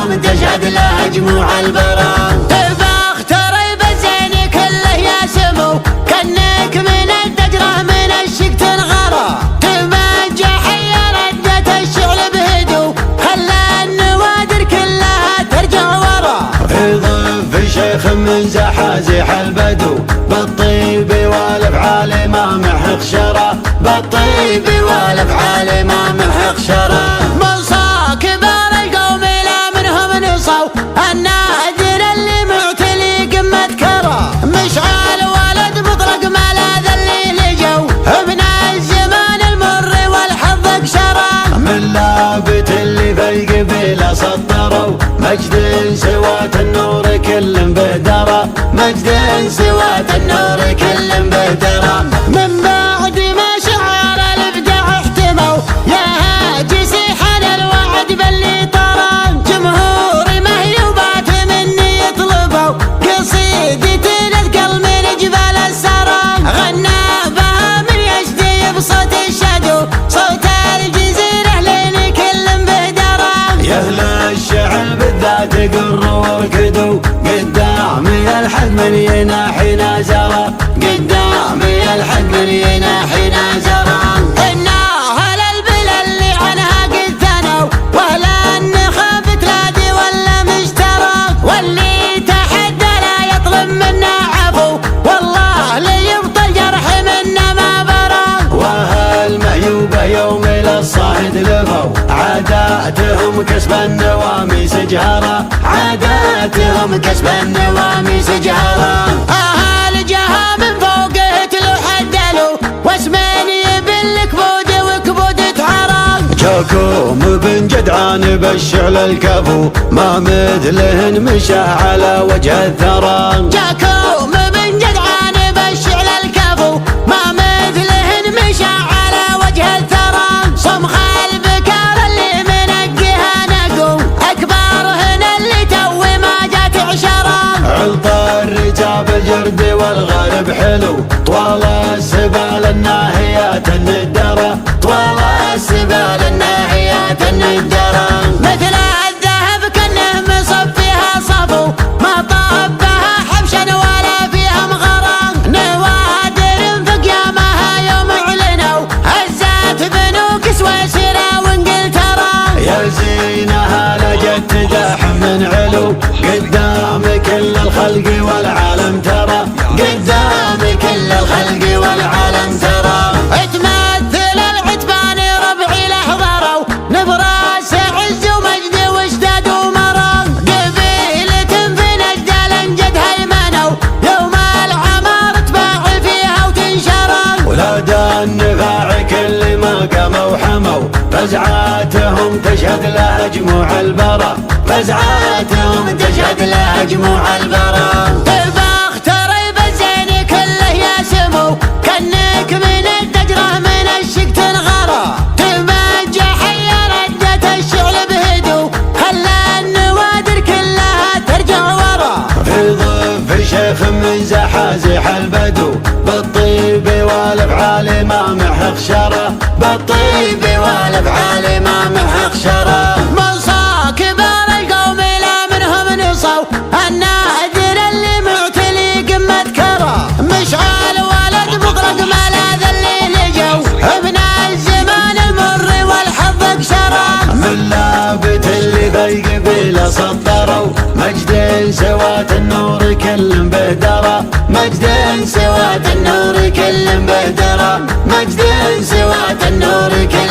سحاتهم تشهد له جموع البرى. تبختري بالزين كله يا سمو كأنك من الدجرة من الشق تنغرى. تمجح يا ردة الشعل بهدو خلى النوادر كلها ترجع ورا. يضيف شيخ من زحازح البدو بالطيب والافعال ما محق شرى. بالطيب والافعال ما محق شرى. منصى كبار القوم لا منهم نصوا النادر اللي معتلي قمة كرى. مشعل ولد مطرق ملاذ اللي لجوا ابن الزمان المر والحظ اقشرى. من لابت اللي في القبيله سطروا مجد سوات النور كل بهدرة. مجد سوات النور كل بهدرة. من بعد ما شعر الابداع احتموا يا هاجي سيحن الوعد باللي طرى. جمهوري مهيوبات مني يطلبوا قصيدي تنثقل من جبال السرى. غنى بها من يشتي بصوت الشدو صوت الجزيرة لين كل بهدرة. يا اهل الشعر بالذات قروا وركدوا قدامي الحد من يناحي نازرة. قدامي الحد من يناحي نازرة. إن أهل البلا اللي عنها قد ثنوا ولا النخاب تلادي ولا مشترى. واللي تحدى لا يطلب منا عفو والله ليبطل جرح منا ما برى. واهل مهيوبة يوم للصاعد لفوا عاداتهم كسب النواميس جهرة. عاداتهم كسب النواميس جهرة. أهل جها من فوق تلو حدلوا واسمين يبل كبود وكبود تعرى. جاكوم بن جدعان بالشعل الكفو ما مثلهن مشى على وجه الثرى. جاكوم بن جدعان بالشعل الكفو ما مثلهن مشى على وجه الثرى. صمخ البكار اللي من الجهة نقوا أكبرهن اللي توي ما جات عشرة. عالطار جاب الجرد والغالب حلو طوال السبال الناهيات الندرة. طوال السبال الناهيات الندرة. مثل الذهب كأنه مصب فيها صفو ما طاب بها حبشا ولا فيها مغرى. نوادر في قيامها يوم اعلنوا هزات بنوك سويسرا وانجلترا. يا زينها لجت تداحم من علو قدام كل الخلق والعالم ترى. قدام كل الخلق والعالم ترى. تمثل العتبان ربعي لحضروا نبراس عز ومجد واشداد ومرى. قبيلة في نجد الانجد هيمنوا يوم العمار تباع فيها وتنشرى. ولاد النفاع كل ما قاموا حموا فزعاتهم تشهد لها جموع البرى. فزعاتهم تشهد لها جموع البرى. تبختري بالزين كله يا سمو كأنك من الدجرة من الشق تنغرى. تمجح يا ردة الشعل بهدو خلى النوادر كلها ترجع ورا. يضيف شيخ من زحازح البدو بالطيب والافعال ما محق شرى. بالطيب والافعال ما محق شرى. منصى كبار القوم لا منهم نصوا النادر اللي معتلي قمة كرى. مشعل ولد مطرق ملاذ اللي لجوا ابن الزمان المر والحظ اقشرى. من لابت اللي في القبيله سطروا مجد سوات النور كل بهدرة. مجد سوات النور كل بهدرة. مجد سوات النور كل